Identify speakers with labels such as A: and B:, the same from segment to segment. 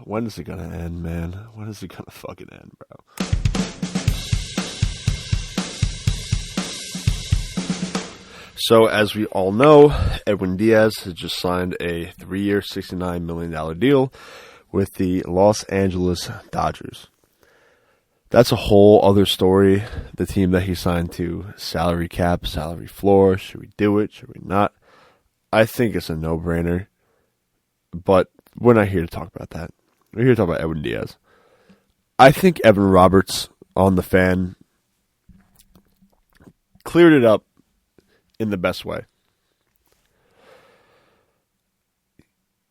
A: When is it gonna end, man? When is it gonna fucking end, bro? So, as we all know, Edwin Diaz has just signed a 3-year, $69 million deal with the Los Angeles Dodgers. That's a whole other story. The team that he signed to, salary cap, salary floor. Should we do it? Should we not? I think it's a no-brainer. But we're not here to talk about that. We're here to talk about Edwin Diaz. I think Evan Roberts on The Fan cleared it up in the best way.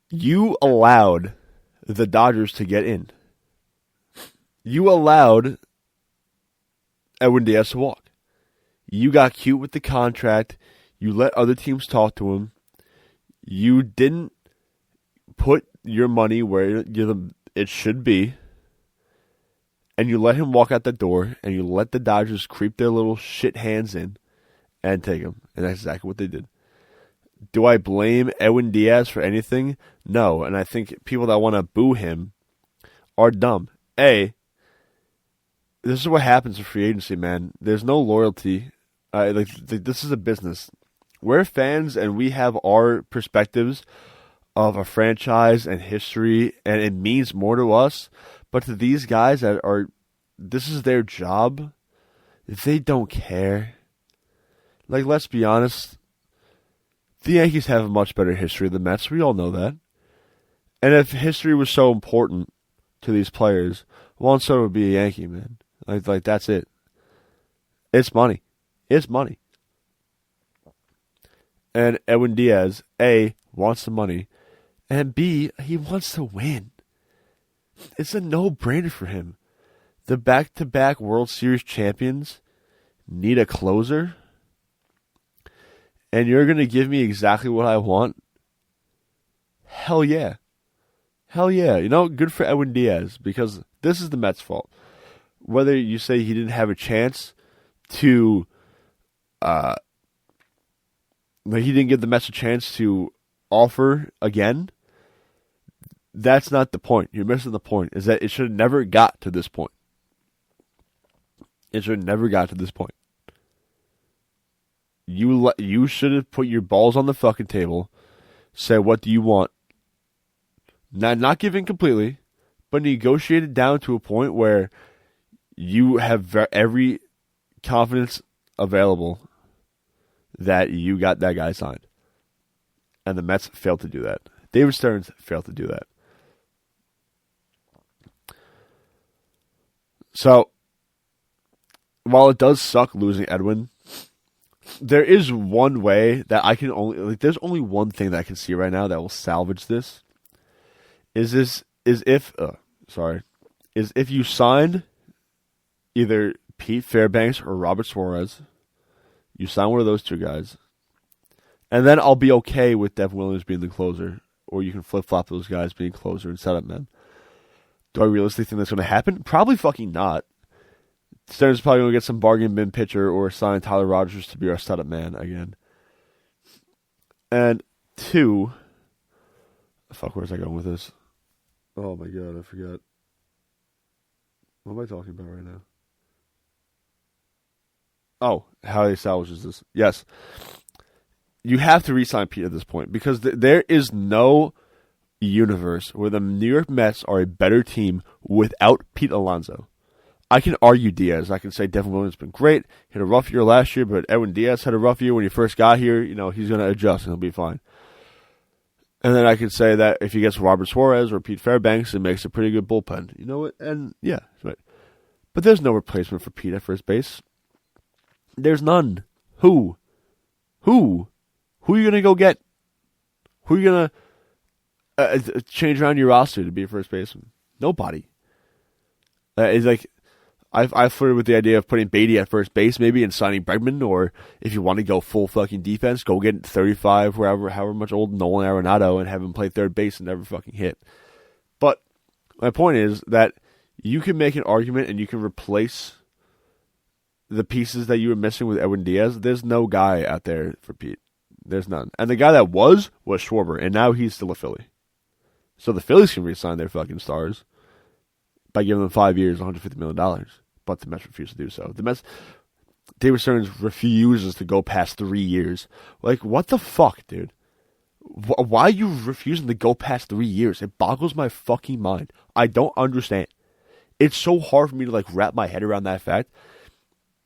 A: You allowed the Dodgers to get in. You allowed Edwin Diaz to walk. You got cute with the contract. You let other teams talk to him. You didn't put your money where it should be. And you let him walk out the door. And you let the Dodgers creep their little shit hands in and take him. And that's exactly what they did. Do I blame Edwin Diaz for anything? No. And I think people that want to boo him are dumb. This is what happens in free agency, man. There's no loyalty. This is a business. We're fans, and we have our perspectives of a franchise and history, and it means more to us. But to these guys this is their job, they don't care. Like, let's be honest. The Yankees have a much better history than the Mets. We all know that. And if history was so important to these players, Juan Soto would be a Yankee, man. Like that's it. It's money. It's money. And Edwin Diaz, A, wants the money, and B, he wants to win. It's a no-brainer for him. The back-to-back World Series champions need a closer, and you're going to give me exactly what I want? Hell yeah. Hell yeah. You know, good for Edwin Diaz, because this is the Mets' fault. Whether you say he didn't have a chance to, he didn't give the Mets a chance to offer again, that's not the point. You're missing the point, is that it should have never got to this point. It should have never got to this point. You should have put your balls on the fucking table, said, what do you want? Not give in completely, but negotiate it down to a point where you have every confidence available that you got that guy signed. And the Mets failed to do that. David Stearns failed to do that. So, while it does suck losing Edwin, there is one way that I can there's only one thing that I can see right now that will salvage this. Is if you signed either Pete Fairbanks or Robert Suarez, you sign one of those two guys, and then I'll be okay with Devin Williams being the closer, or you can flip-flop those guys being closer and setup men. Do I realistically think that's going to happen? Probably fucking not. Stearns is probably going to get some bargain bin pitcher or sign Tyler Rogers to be our setup man again. And two, where's I going with this? Oh my god, I forgot. What am I talking about right now? Oh, how he salvages this. Yes. You have to re-sign Pete at this point, because there is no universe where the New York Mets are a better team without Pete Alonso. I can argue Diaz. I can say Devin Williams has been great. He had a rough year last year, but Edwin Diaz had a rough year when he first got here. You know, he's going to adjust and he'll be fine. And then I can say that if he gets Robert Suarez or Pete Fairbanks, it makes a pretty good bullpen. You know what? And yeah, right. But there's no replacement for Pete at first base. There's none. Who? Who are you going to go get? Who are you going to change around your roster to be a first baseman? Nobody. It's like, I've flirted with the idea of putting Beatty at first base maybe and signing Bregman, or if you want to go full fucking defense, go get 35, however much old Nolan Arenado and have him play third base and never fucking hit. But my point is that you can make an argument and you can replace the pieces that you were missing with Edwin Diaz. There's no guy out there for Pete. There's none. And the guy that was Schwarber, and now he's still a Philly. So the Phillies can re-sign their fucking stars by giving them 5 years, $150 million. But the Mets refuse to do so. David Stearns refuses to go past 3 years. Like, what the fuck, dude? Why are you refusing to go past 3 years? It boggles my fucking mind. I don't understand. It's so hard for me to, like, wrap my head around that fact.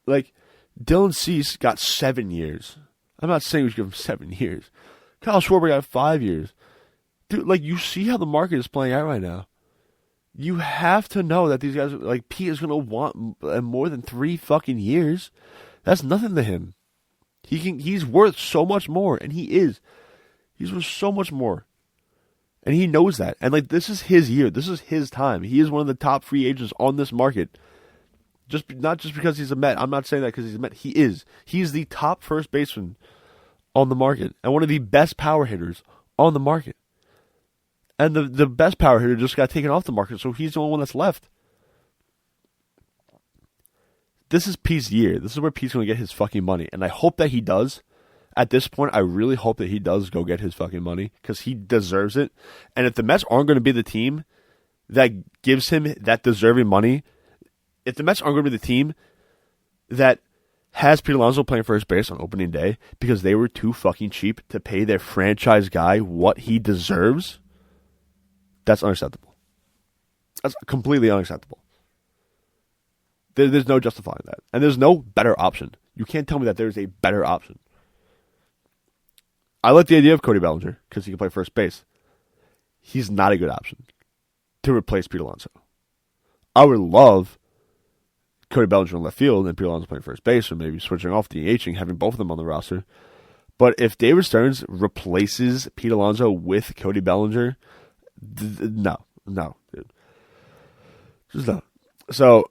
A: Like, Dylan Cease got 7 years. I'm not saying we should give him 7 years. Kyle Schwarber got 5 years. Dude, like, you see how the market is playing out right now. You have to know that these guys, like, Pete is going to want more than 3 fucking years. That's nothing to him. He's worth so much more, and he is. He's worth so much more. And he knows that. And, like, this is his year. This is his time. He is one of the top free agents on this market. Not just because he's a Met. I'm not saying that because he's a Met. He is. He's the top first baseman on the market and one of the best power hitters on the market. And the best power hitter just got taken off the market, so he's the only one that's left. This is Pete's year. This is where Pete's going to get his fucking money. And I hope that he does. At this point, I really hope that he does go get his fucking money because he deserves it. And if the Mets aren't going to be the team that gives him that deserving money, if the Mets aren't going to be the team that has Pete Alonso playing first base on opening day because they were too fucking cheap to pay their franchise guy what he deserves, that's unacceptable. That's completely unacceptable. There's no justifying that. And there's no better option. You can't tell me that there's a better option. I like the idea of Cody Bellinger because he can play first base. He's not a good option to replace Pete Alonso. I would love Cody Bellinger in left field and Pete Alonso playing first base, or maybe switching off DHing, having both of them on the roster. But if David Stearns replaces Pete Alonso with Cody Bellinger, no, dude. Just no. So,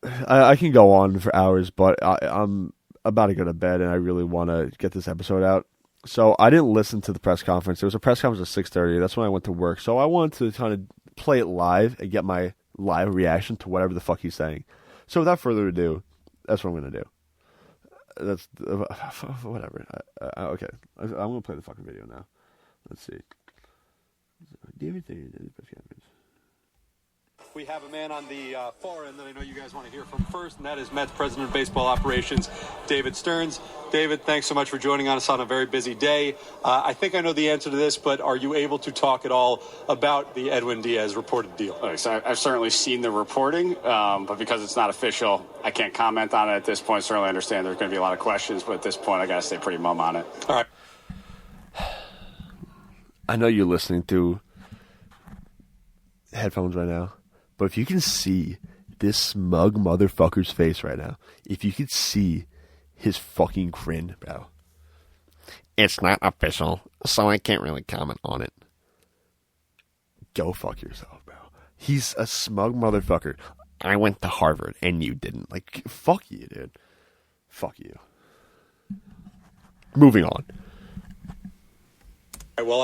A: I can go on for hours, but I'm about to go to bed, and I really want to get this episode out. So, I didn't listen to the press conference. There was a press conference at 6:30. That's when I went to work. So, I wanted to kind of play it live and get my live reaction to whatever the fuck he's saying. So, without further ado, that's what I'm going to do. That's whatever. Okay. I'm going to play the fucking video now. Let's see. David.
B: We have a man on the far end that I know you guys want to hear from first, and that is Mets President of Baseball Operations, David Stearns. David, thanks so much for joining us on a very busy day. I think I know the answer to this, but are you able to talk at all about the Edwin Diaz reported deal?
C: Okay, so I've certainly seen the reporting, but because it's not official, I can't comment on it at this point. Certainly understand there's going to be a lot of questions, but at this point, I got to stay pretty mum on it.
B: All right.
A: I know you're listening through headphones right now. But if you can see this smug motherfucker's face right now, if you could see his fucking grin, bro. It's not official, so I can't really comment on it. Go fuck yourself, bro. He's a smug motherfucker. I went to Harvard and you didn't. Like, fuck you, dude. Fuck you. Moving on.
B: Well,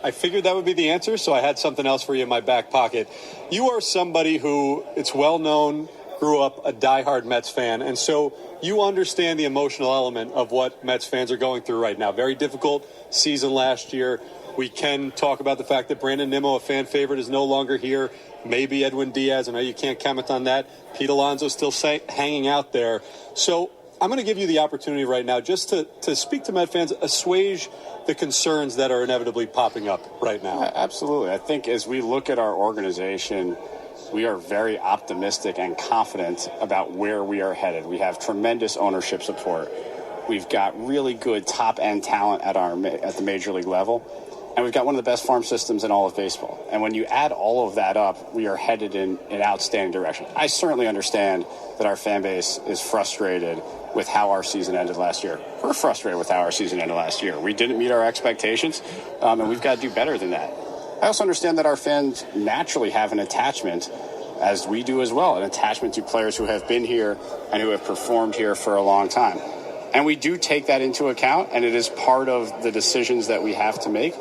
B: I figured that would be the answer, so I had something else for you in my back pocket. You are somebody who, it's well known, grew up a diehard Mets fan, and so you understand the emotional element of what Mets fans are going through right now. Very difficult season last year. We can talk about the fact that Brandon Nimmo, a fan favorite, is no longer here. Maybe Edwin Diaz. I know you can't comment on that. Pete Alonso still hanging out there. So I'm going to give you the opportunity right now just to speak to Met fans, assuage the concerns that are inevitably popping up right now.
C: Absolutely. I think as we look at our organization, we are very optimistic and confident about where we are headed. We have tremendous ownership support. We've got really good top-end talent at the major league level. And we've got one of the best farm systems in all of baseball. And when you add all of that up, we are headed in an outstanding direction. I certainly understand that our fan base is frustrated with how our season ended last year. We're frustrated with how our season ended last year. We didn't meet our expectations, and we've got to do better than that. I also understand that our fans naturally have an attachment, as we do as well, an attachment to players who have been here and who have performed here for a long time. And we do take that into account, and it is part of the decisions that we have to make.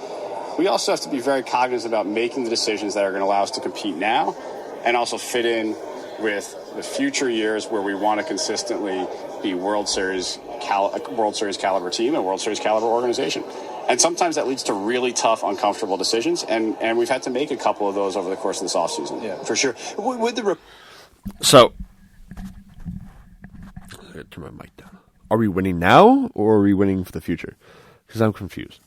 C: We also have to be very cognizant about making the decisions that are going to allow us to compete now and also fit in with the future years where we want to consistently be World Series caliber team and World Series caliber organization. And sometimes that leads to really tough, uncomfortable decisions, and we've had to make a couple of those over the course of this offseason.
D: Yeah, for sure.
A: So, I gotta turn my mic down. Are we winning now, or are we winning for the future? Because I'm confused.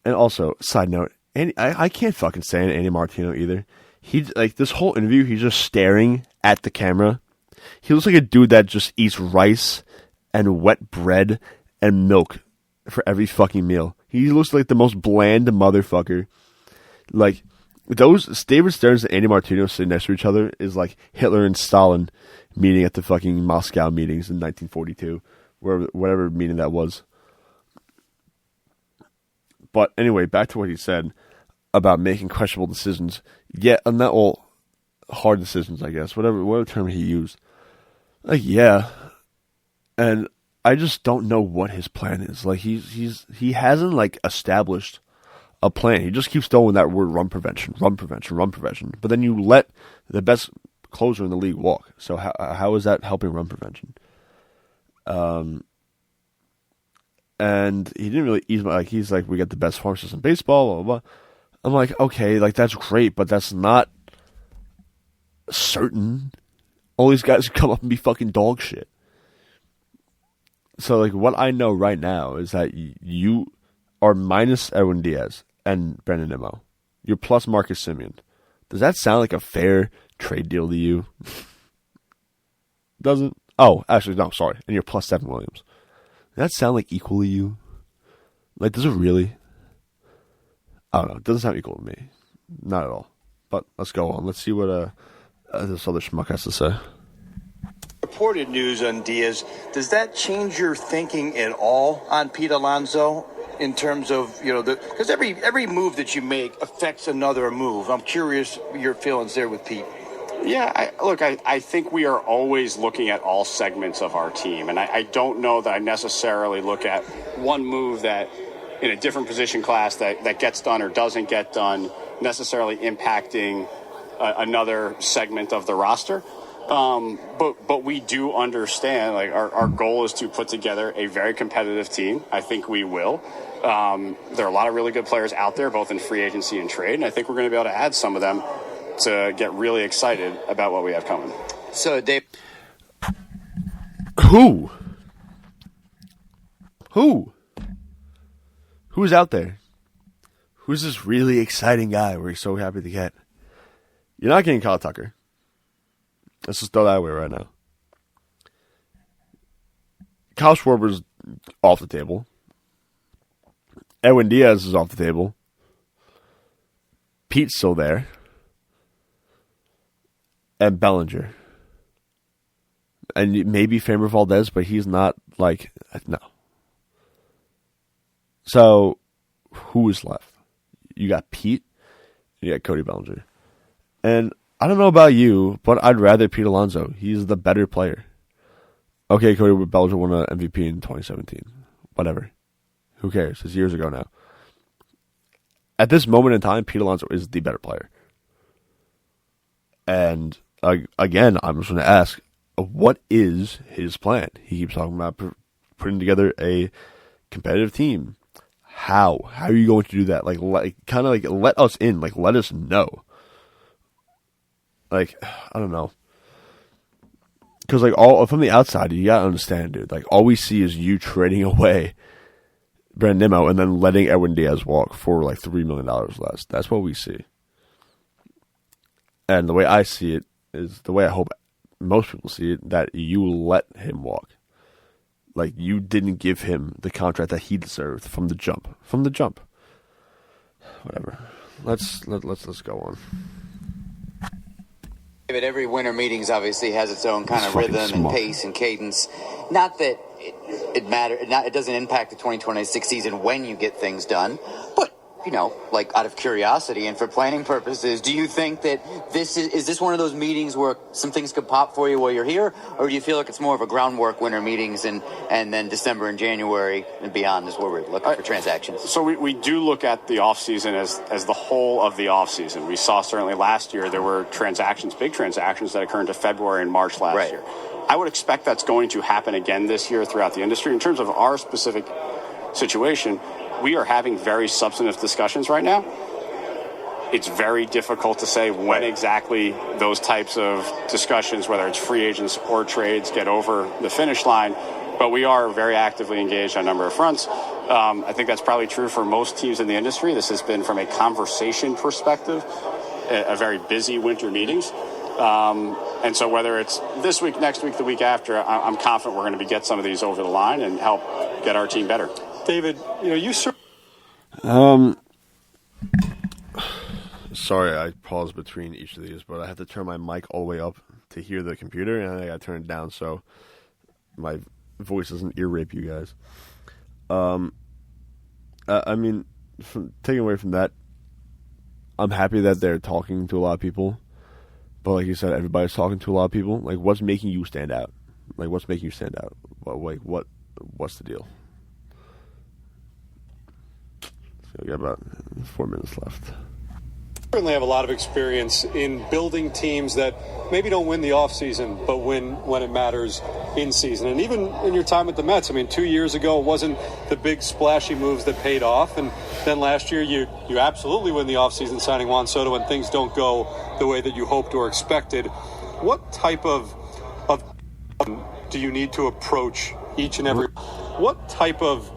A: And also, side note, I can't fucking stand Andy Martino either. This whole interview, he's just staring at the camera. He looks like a dude that just eats rice and wet bread and milk for every fucking meal. He looks like the most bland motherfucker. Like, David Stearns and Andy Martino sitting next to each other is like Hitler and Stalin meeting at the fucking Moscow meetings in 1942, whatever meeting that was. But anyway, back to what he said about making questionable decisions. Yeah, not all hard decisions, I guess. Whatever term he used. Like, yeah. And I just don't know what his plan is. Like, he hasn't, like, established a plan. He just keeps throwing that word run prevention. But then you let the best closer in the league walk. So how is that helping run prevention? And he didn't really ease my, he's like, we got the best farm system in baseball, blah, blah, blah. I'm like, okay, like, that's great, but that's not certain. All these guys come up and be fucking dog shit. So, like, what I know right now is that you are minus Edwin Diaz and Brandon Nimmo. You're plus Marcus Semien. Does that sound like a fair trade deal to you? Doesn't? Oh, actually, no, sorry. And you're plus Devin Williams. Does that sound like equal to you? Like, does it really? I don't know. It doesn't sound equal to me. Not at all. But let's go on. Let's see what this other schmuck has to say.
D: Reported news on Diaz, does that change your thinking at all on Pete Alonso in terms of, because every move that you make affects another move. I'm curious your feelings there with Pete.
C: Yeah, I think we are always looking at all segments of our team, and I don't know that I necessarily look at one move that in a different position class that gets done or doesn't get done necessarily impacting another segment of the roster. But we do understand, like, our goal is to put together a very competitive team. I think we will. There are a lot of really good players out there, both in free agency and trade, and I think we're going to be able to add some of them to get really excited about what we have coming.
D: So, Dave.
A: Who? Who's out there? Who's this really exciting guy we're so happy to get? You're not getting Kyle Tucker. Let's just throw that away right now. Kyle Schwarber's off the table. Edwin Diaz is off the table. Pete's still there. And Bellinger. And maybe Framber Valdez, but he's not, like, no. So, who is left? You got Pete, and you got Cody Bellinger. And I don't know about you, but I'd rather Pete Alonso. He's the better player. Okay, Cody Bellinger won an MVP in 2017. Whatever. Who cares? It's years ago now. At this moment in time, Pete Alonso is the better player. And again, I'm just going to ask, what is his plan? He keeps talking about putting together a competitive team. How? How are you going to do that? Like kind of like let us in. Like, let us know. Like, I don't know. Because, like, all from the outside, you gotta understand, dude. Like, all we see is you trading away Brandon Nimmo and then letting Edwin Diaz walk for, like, $3 million less. That's what we see. And the way I see it is the way I hope most people see it, that you let him walk. Like, you didn't give him the contract that he deserved from the jump. From the jump. Whatever. Let's go on.
E: But every winter meetings obviously has its own kind of rhythm and pace and cadence. Not that it doesn't impact the 2026 season when you get things done, but like out of curiosity and for planning purposes, do you think that is this one of those meetings where some things could pop for you while you're here, or do you feel like it's more of a groundwork winter meetings and then December and January and beyond is where we're looking for transactions?
C: So we do look at the offseason as the whole of the offseason. We saw certainly last year there were big transactions that occurred into February and March last year. I would expect that's going to happen again this year throughout the industry. In terms of our specific situation, we are having very substantive discussions right now. It's very difficult to say when exactly those types of discussions, whether it's free agents or trades, get over the finish line. But we are very actively engaged on a number of fronts. I think that's probably true for most teams in the industry. This has been, from a conversation perspective, a very busy winter meetings. And so whether it's this week, next week, the week after, I'm confident we're going to get some of these over the line and help get our team better.
B: David, you
A: Sorry, I paused between each of these, but I have to turn my mic all the way up to hear the computer, and I got to turn it down so my voice doesn't ear rape you guys. I mean, taking away from that, I'm happy that they're talking to a lot of people, but like you said, everybody's talking to a lot of people. Like, what's making you stand out? Like, what's making you stand out? What's the deal? So we got about 4 minutes left.
B: certainly have a lot of experience in building teams that maybe don't win the offseason, but win when it matters in season. And even in your time with the Mets, I mean, 2 years ago, it wasn't the big splashy moves that paid off. And then last year, you absolutely win the offseason signing Juan Soto when things don't go the way that you hoped or expected. What type of do you need to approach each and every? What type of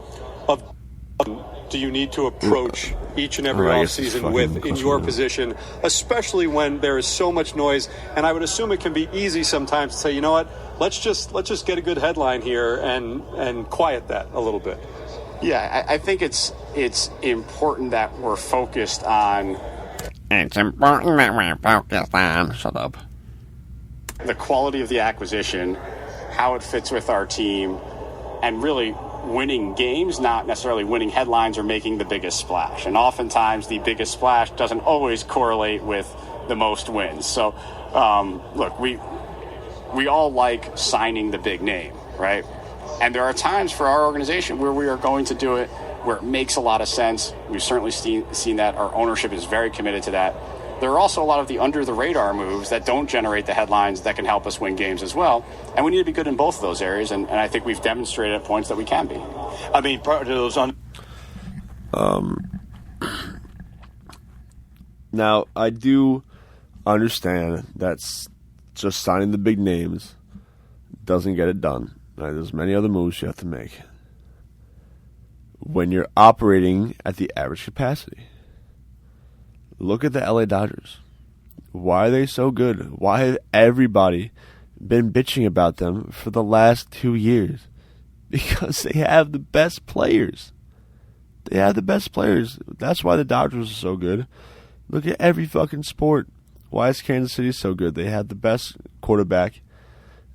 B: do you need to approach each and every offseason with in your position, especially when there is so much noise? And I would assume it can be easy sometimes to say, you know what, let's just get a good headline here and quiet that a little bit.
C: Yeah, I think it's important that we're focused on.
A: It's important that we're focused on. Shut up.
C: The quality of the acquisition, how it fits with our team, and really winning games, not necessarily winning headlines or making the biggest splash. And oftentimes the biggest splash doesn't always correlate with the most wins. So, look, we all like signing the big name, right? And there are times for our organization where we are going to do it where it makes a lot of sense. We've certainly seen that. Our ownership is very committed to that. There are also a lot of the under-the-radar moves that don't generate the headlines that can help us win games as well. And we need to be good in both of those areas, and I think we've demonstrated at points that we can be.
D: I mean, part of those
A: Now, I do understand that just signing the big names doesn't get it done. Right? There's many other moves you have to make when you're operating at the average capacity. Look at the LA Dodgers. Why are they so good? Why has everybody been bitching about them for the last 2 years? Because they have the best players. They have the best players. That's why the Dodgers are so good. Look at every fucking sport. Why is Kansas City so good? They have the best quarterback,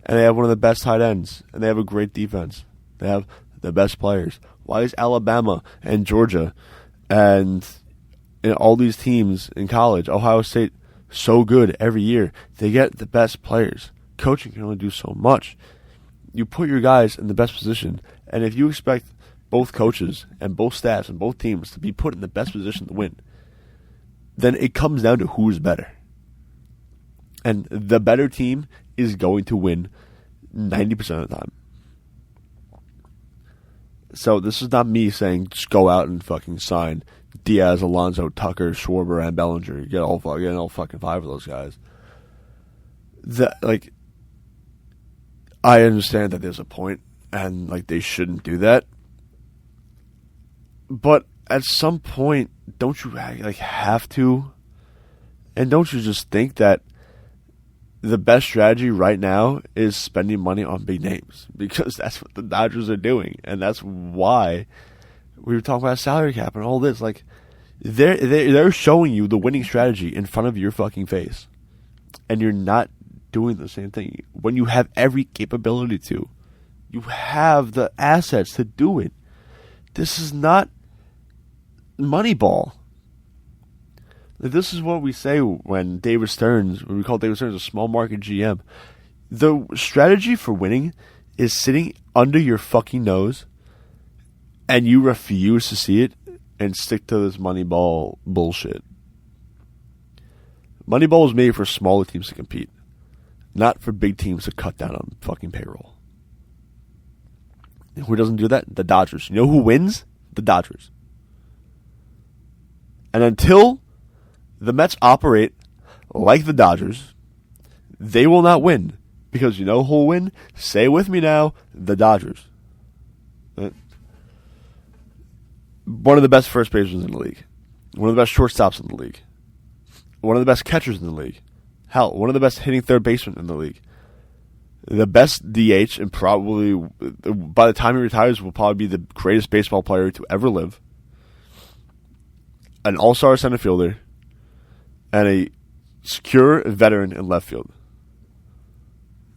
A: and they have one of the best tight ends, and they have a great defense. They have the best players. Why is Alabama and Georgia and all these teams in college, Ohio State, so good every year? They get the best players. Coaching can only do so much. You put your guys in the best position, and if you expect both coaches and both staffs and both teams to be put in the best position to win, then it comes down to who's better. And the better team is going to win 90% of the time. So this is not me saying just go out and fucking sign Diaz, Alonso, Tucker, Schwarber, and Bellinger. Get all fucking five of those guys. I understand that there's a point, and they shouldn't do that. But at some point, don't you have to? And don't you just think that the best strategy right now is spending money on big names? Because that's what the Dodgers are doing, and that's why we were talking about salary cap and all this. They're showing you the winning strategy in front of your fucking face, and you're not doing the same thing when you have every capability to. You have the assets to do it. This is not Moneyball. This is what we say when we call David Stearns a small market GM. The strategy for winning is sitting under your fucking nose, and you refuse to see it and stick to this Moneyball bullshit. Moneyball is made for smaller teams to compete, not for big teams to cut down on fucking payroll. Who doesn't do that? The Dodgers. You know who wins? The Dodgers. And until the Mets operate like the Dodgers, they will not win. Because you know who'll win? Say it with me now, the Dodgers. Right? One of the best first basemen in the league. One of the best shortstops in the league. One of the best catchers in the league. Hell, one of the best hitting third basemen in the league. The best DH, and probably, by the time he retires, will probably be the greatest baseball player to ever live. An all-star center fielder. And a secure veteran in left field.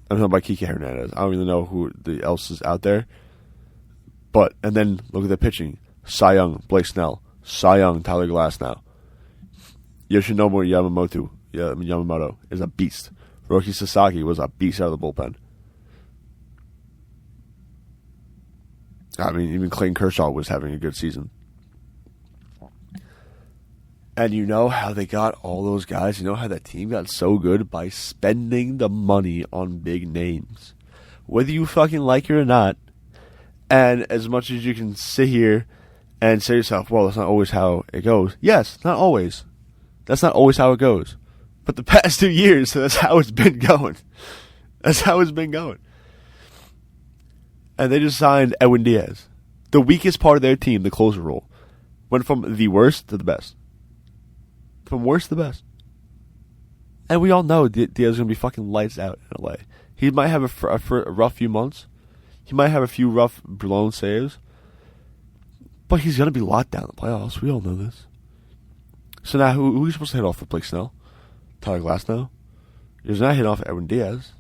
A: I'm talking about Kike Hernandez. I don't even know who else is out there. But, and then look at the pitching. Cy Young, Blake Snell. Cy Young, Tyler Glasnow. Yoshinobu Yamamoto is a beast. Roki Sasaki was a beast out of the bullpen. I mean, even Clayton Kershaw was having a good season. And you know how they got all those guys? You know how that team got so good? By spending the money on big names. Whether you fucking like it or not. And as much as you can sit here and say to yourself, well, that's not always how it goes. Yes, not always. That's not always how it goes. But the past 2 years, that's how it's been going. That's how it's been going. And they just signed Edwin Diaz. The weakest part of their team, the closer role, went from the worst to the best. From worst to the best. And we all know Diaz is going to be fucking lights out in LA. He might have a rough few months. He might have a few rough blown saves. But he's going to be locked down in the playoffs. We all know this. So now, who are you supposed to hit off for Blake Snell? Tyler Glasnow? You're not hitting off Edwin Diaz.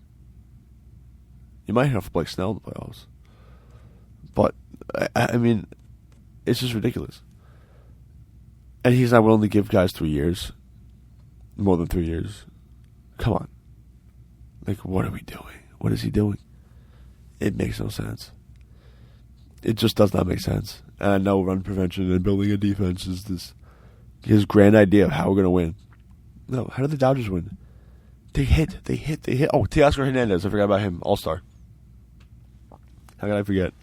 A: You might hit off Blake Snell in the playoffs. But, I mean, it's just ridiculous. And he's not willing to give guys 3 years. More than 3 years. Come on. Like, what are we doing? What is he doing? It makes no sense. It just does not make sense. And I know run prevention and building a defense is his grand idea of how we're going to win. No, how did the Dodgers win? They hit. Oh, Teoscar Hernandez. I forgot about him. All-star. How can I forget?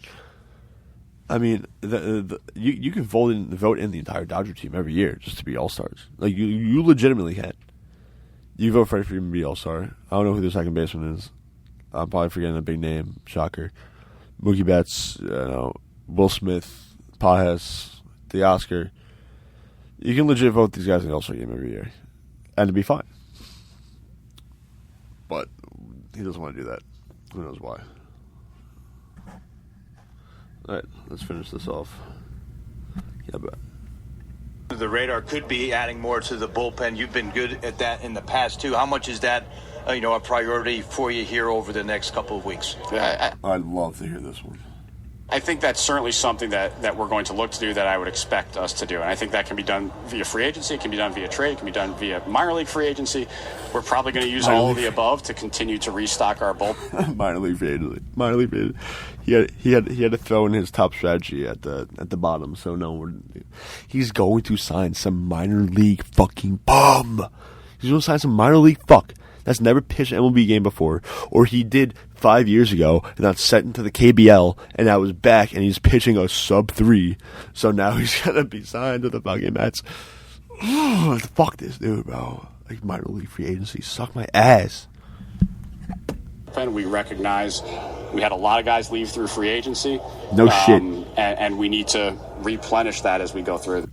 A: I mean, you can vote in the entire Dodger team every year just to be all-stars. Like, you legitimately can. You vote for him to be all-star. I don't know who the second baseman is. I'm probably forgetting a big name. Shocker. Mookie Betts, Will Smith, Pages, Teoscar. You can legit vote these guys in the all-star game every year. And it'd be fine. But he doesn't want to do that. Who knows why. Alright, let's finish this off. Yeah, but
D: The radar could be adding more to the bullpen. You've been good at that in the past, too. How much is that, a priority for you here over the next couple of weeks?
A: I'd love to hear this one.
C: I think that's certainly something that we're going to look to do, that I would expect us to do. And I think that can be done via free agency. It can be done via trade. It can be done via minor league free agency. We're probably going to use all of the above to continue to restock our bullpen.
A: Minor league free agency. He had to throw in his top strategy at the bottom. So no, he's going to sign some minor league fucking bum. He's going to sign some minor league fuck that's never pitched an MLB game before, or he did 5 years ago and got sent into the KBL and now is back and he's pitching a sub-3. So now he's gonna be signed to the fucking Mets. Fuck this dude, bro. Like, minor league free agency, suck my ass.
C: We recognize we had a lot of guys leave through free agency.
A: No shit.
C: And we need to replenish that as we go through.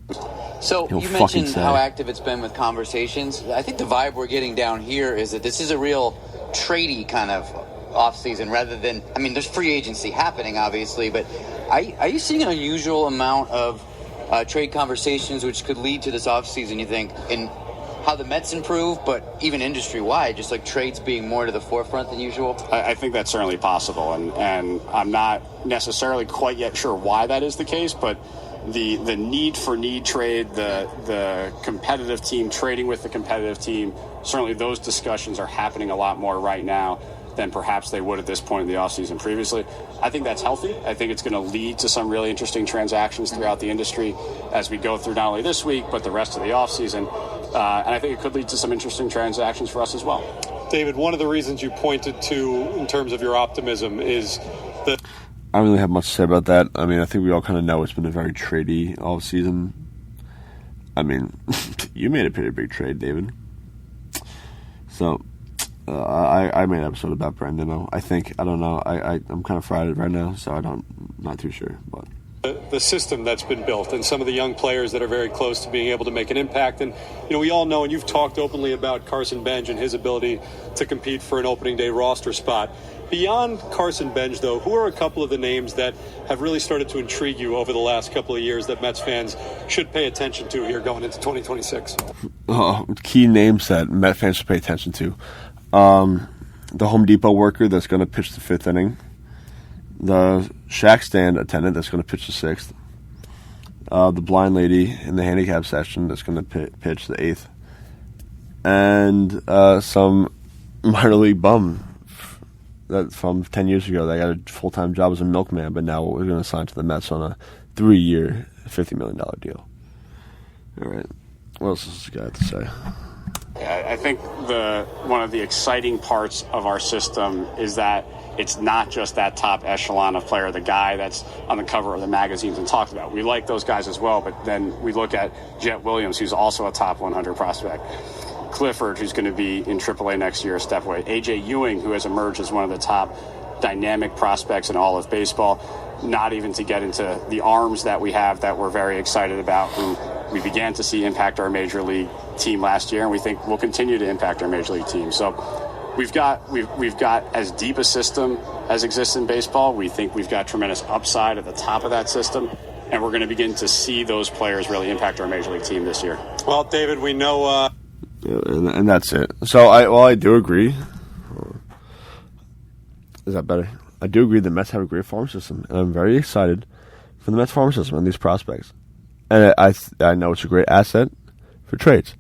E: So you mentioned how active it's been with conversations. I think the vibe we're getting down here is that this is a real tradey kind of offseason rather than, there's free agency happening, obviously, but are you seeing an unusual amount of trade conversations which could lead to this offseason, you think, in how the Mets improve, but even industry-wide, just like trades being more to the forefront than usual?
C: I think that's certainly possible, and I'm not necessarily quite yet sure why that is the case, but the need for need trade, the competitive team trading with the competitive team, certainly those discussions are happening a lot more right now than perhaps they would at this point in the offseason previously. I think that's healthy. I think it's going to lead to some really interesting transactions throughout the industry as we go through not only this week, but the rest of the offseason. And I think it could lead to some interesting transactions for us as well.
B: David, one of the reasons you pointed to in terms of your optimism is that...
A: I don't really have much to say about that. I think we all kind of know it's been a very tradey offseason. I mean, you made a pretty big trade, David. So, I made an episode about Brandon. I don't know. I'm kind of fried right now, so not too sure. But
B: the system that's been built and some of the young players that are very close to being able to make an impact. And, we all know, and you've talked openly about Carson Benj and his ability to compete for an opening day roster spot. Beyond Carson Benj, though, who are a couple of the names that have really started to intrigue you over the last couple of years that Mets fans should pay attention to here going into 2026?
A: Key names that Met fans should pay attention to. The Home Depot worker that's going to pitch the 5th inning. The shack stand attendant that's going to pitch the 6th. The blind lady in the handicap section that's going to pitch the 8th. And some minor league bum that from 10 years ago that got a full-time job as a milkman, but now we're going to sign to the Mets on a 3-year, $50 million deal. All right. What else does this guy have to say?
C: I think one of the exciting parts of our system is that it's not just that top echelon of player, the guy that's on the cover of the magazines and talked about. We like those guys as well, but then we look at Jet Williams, who's also a top 100 prospect. Clifford, who's going to be in AAA next year, a step away. A.J. Ewing, who has emerged as one of the top dynamic prospects in all of baseball. Not even to get into the arms that we have that we're very excited about, who we began to see impact our major league team last year, and we think will continue to impact our major league team. So we've got as deep a system as exists in baseball. We think we've got tremendous upside at the top of that system, and we're going to begin to see those players really impact our major league team this year.
B: Well, David, we know...
A: and that's it. So I do agree. Is that better? I do agree the Mets have a great farm system, and I'm very excited for the Mets farm system and these prospects. And I know it's a great asset for trades.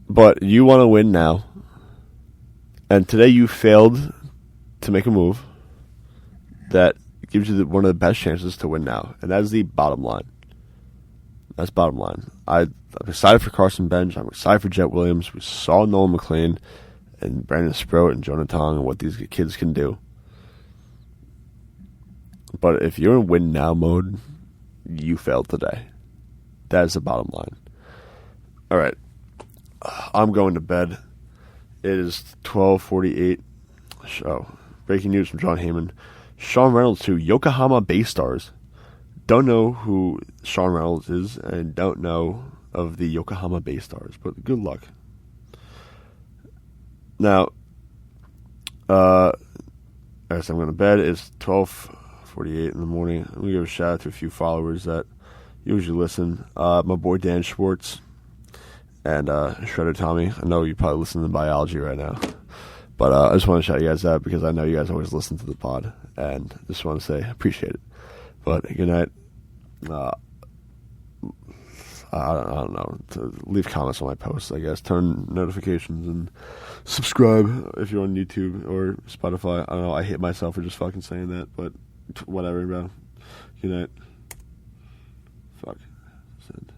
A: But you want to win now, and today you failed to make a move that gives you one of the best chances to win now, and that is the bottom line. That's bottom line. I'm excited for Carson Benj. I'm excited for Jet Williams. We saw Nolan McLean and Brandon Sproat and Jonah Tong and what these kids can do. But if you're in win now mode, you failed today. That is the bottom line. All right. I'm going to bed. It is 12:48. Oh, breaking news from John Heyman. Sean Reynolds to Yokohama Bay Stars. Don't know who Sean Reynolds is and don't know of the Yokohama Bay Stars, but good luck. Now, as I'm going to bed, it's 12:48 in the morning. I'm going to give a shout out to a few followers that usually listen. My boy Dan Schwartz and Shredder Tommy. I know you probably listen to biology right now, but I just want to shout you guys out because I know you guys always listen to the pod, and just want to say I appreciate it. But good night. I don't know. To leave comments on my posts, I guess. Turn notifications and subscribe if you're on YouTube or Spotify. I don't know. I hate myself for just fucking saying that, but whatever, bro. Good night. Fuck. Send.